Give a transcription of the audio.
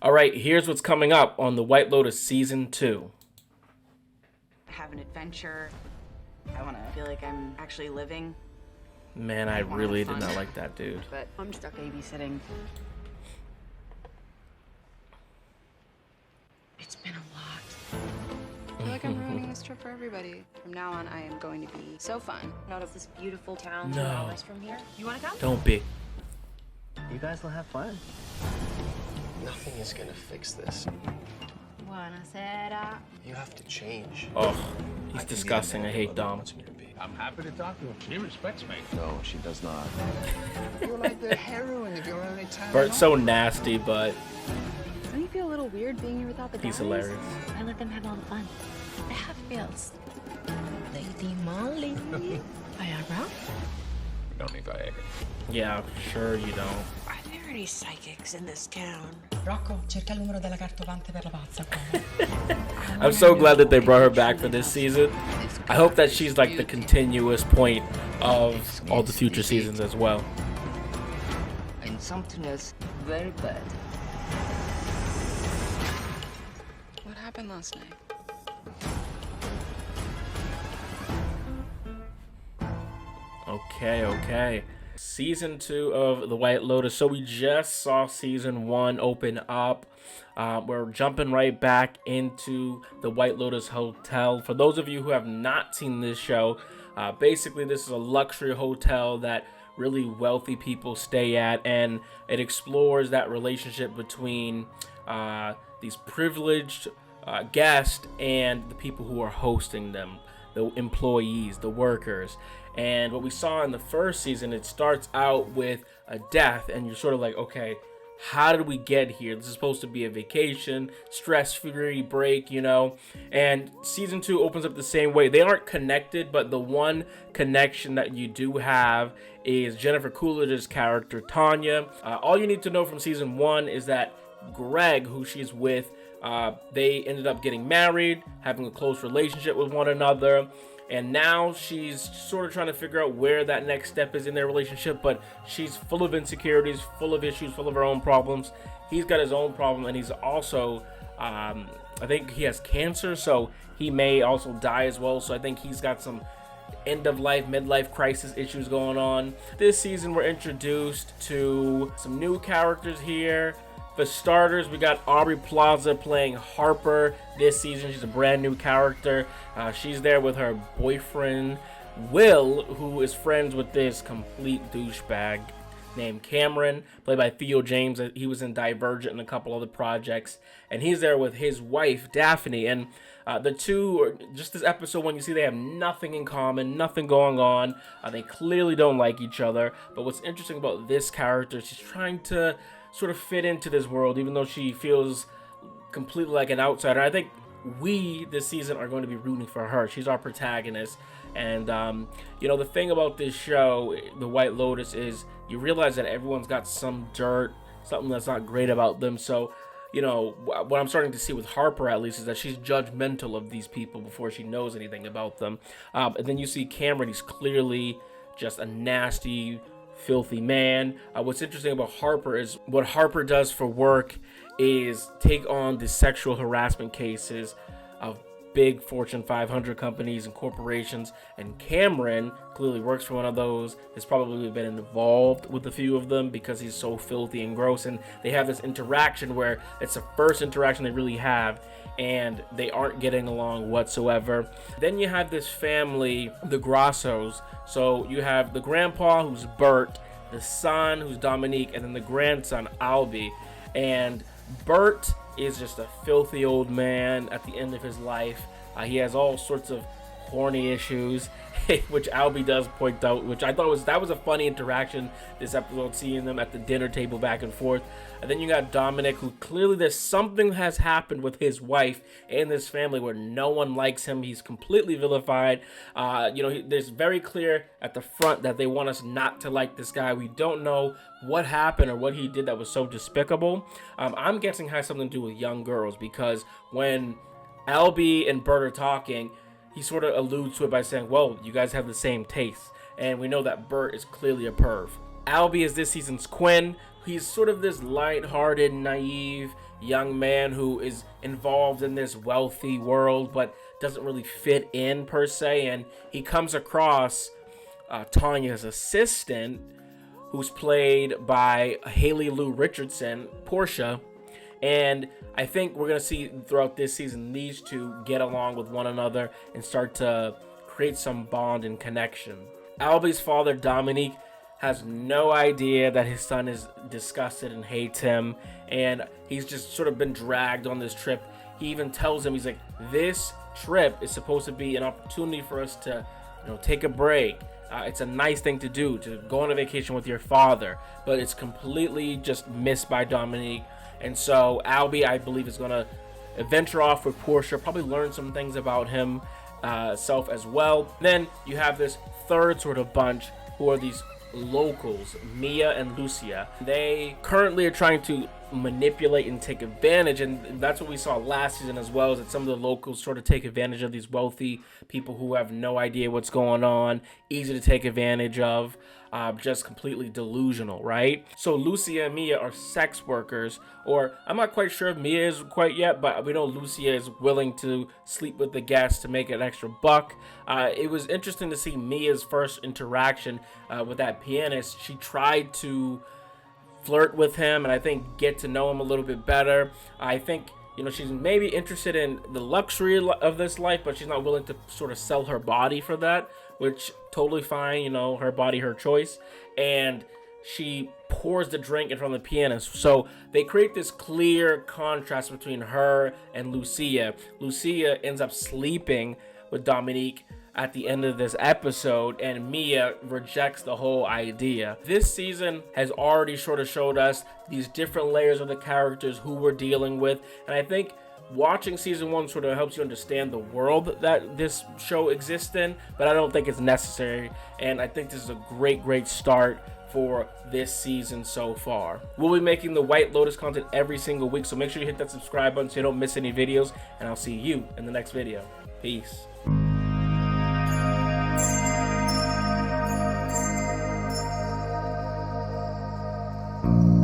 All right, here's what's coming up on the White Lotus Season 2. Have an adventure. I want to feel like I'm actually living. Man, I really did not like that dude. But I'm stuck babysitting. It's been a lot. I feel like I'm ruining this trip for everybody. From now on, I am going to be so fun. Out of this beautiful town, 2 No. hours from here. You want to come? Don't be. You guys will have fun. Nothing is gonna fix this. Buonasera. You have to change. Oh, he's disgusting. I hate Dom. I'm happy to talk to her. She respects me. No, she does not. You're like the heroine of your only town. Bert's so nasty, but Don't you feel a little weird being here without the guys? he's hilarious. I let them have all the fun. I have bills. Lady Molly. Viagra? We don't need Viagra. Yeah, sure you don't. Are there any psychics in this town? Rocco, cerca il numero della cartomante per la pazza. I'm so glad that they brought her back for this season. I hope that she's like the continuous point of all the future seasons as well. And something else very bad. What happened last night? Okay. Season 2 of The White Lotus. So we just saw Season 1 open up. We're jumping right back into the White Lotus Hotel. For those of you who have not seen this show, basically this is a luxury hotel that really wealthy people stay at, and it explores that relationship between these privileged guests and the people who are hosting them, the employees, the workers. And what we saw in the first season, it starts out with a death, and you're sort of like, okay, how did we get here? This is supposed to be a vacation, stress-free break, you know? And season 2 opens up the same way. They aren't connected, but the one connection that you do have is Jennifer Coolidge's character, Tanya. All you need to know from season 1 is that Greg, who she's with, they ended up getting married, having a close relationship with one another. And now she's sort of trying to figure out where that next step is in their relationship, but she's full of insecurities, full of issues, full of her own problems. He's got his own problem, and he's also, I think he has cancer, so he may also die as well. So I think he's got some end-of-life, midlife crisis issues going on. This season, we're introduced to some new characters here. For starters, we got Aubrey Plaza playing Harper this season. She's a brand new character. She's there with her boyfriend, Will, who is friends with this complete douchebag named Cameron, played by Theo James. He was in Divergent and a couple other projects. And he's there with his wife, Daphne. And the two, just this episode 1, you see they have nothing in common, nothing going on. They clearly don't like each other. But what's interesting about this character, she's trying to sort of fit into this world, even though she feels completely like an outsider. I think we this season are going to be rooting for her. She's our protagonist. And you know, the thing about this show, The White Lotus, is you realize that everyone's got some dirt, something that's not great about them. So you know, what I'm starting to see with Harper, at least, is that she's judgmental of these people before she knows anything about them. And then you see Cameron, he's clearly just a nasty, filthy man. What's interesting about Harper is what Harper does for work is take on the sexual harassment cases of big Fortune 500 companies and corporations, and Cameron clearly works for one of those, has probably been involved with a few of them because he's so filthy and gross, and they have this interaction where it's the first interaction they really have, and they aren't getting along whatsoever. Then you have this family, the Grassos. So you have the grandpa, who's Bert, the son, who's Dominique, and then the grandson, Albie. And Bert is just a filthy old man at the end of his life. He has all sorts of horny issues, which Albie does point out, which I thought was a funny interaction this episode, seeing them at the dinner table back and forth. And then you got Dominic, who clearly there's something has happened with his wife and this family where no one likes him. He's completely vilified. You know, there's very clear at the front that they want us not to like this guy. We don't know what happened or what he did that was so despicable. I'm guessing it has something to do with young girls, because when Albie and Bert are talking, he sort of alludes to it by saying, well, you guys have the same tastes. And we know that Bert is clearly a perv. Albie is this season's Quinn. He's sort of this light-hearted, naive young man who is involved in this wealthy world but doesn't really fit in per se, and he comes across Tanya's assistant, who's played by Haley Lou Richardson, Portia. And I think we're going to see throughout this season these two get along with one another and start to create some bond and connection. Albie's father, Dominique, has no idea that his son is disgusted and hates him, and he's just sort of been dragged on this trip. He even tells him, he's like, this trip is supposed to be an opportunity for us to, take a break. It's a nice thing to do, to go on a vacation with your father, but it's completely just missed by Dominique. And so Albie, I believe, is going to venture off with Portia, probably learn some things about himself as well. Then you have this third sort of bunch who are these locals, Mia and Lucia. They currently are trying to manipulate and take advantage, and that's what we saw last season as well, is that some of the locals sort of take advantage of these wealthy people who have no idea what's going on, easy to take advantage of, just completely delusional, right? So Lucia and Mia are sex workers, or I'm not quite sure if Mia is quite yet, but we know Lucia is willing to sleep with the guests to make an extra buck. It was interesting to see Mia's first interaction with that pianist. She tried to flirt with him and I think get to know him a little bit better. I think she's maybe interested in the luxury of this life, but she's not willing to sort of sell her body for that, which totally fine, her body, her choice. And she pours the drink in front of the pianist. So they create this clear contrast between her and Lucia. Lucia ends up sleeping with Dominique at the end of this episode, and Mia rejects the whole idea. This season has already sort of showed us these different layers of the characters who we're dealing with, and I think watching season 1 sort of helps you understand the world that this show exists in, but I don't think it's necessary, and I think this is a great start for this season so far. We'll be making the White Lotus content every single week, so make sure you hit that subscribe button so you don't miss any videos, and I'll see you in the next video. Peace. Thank you.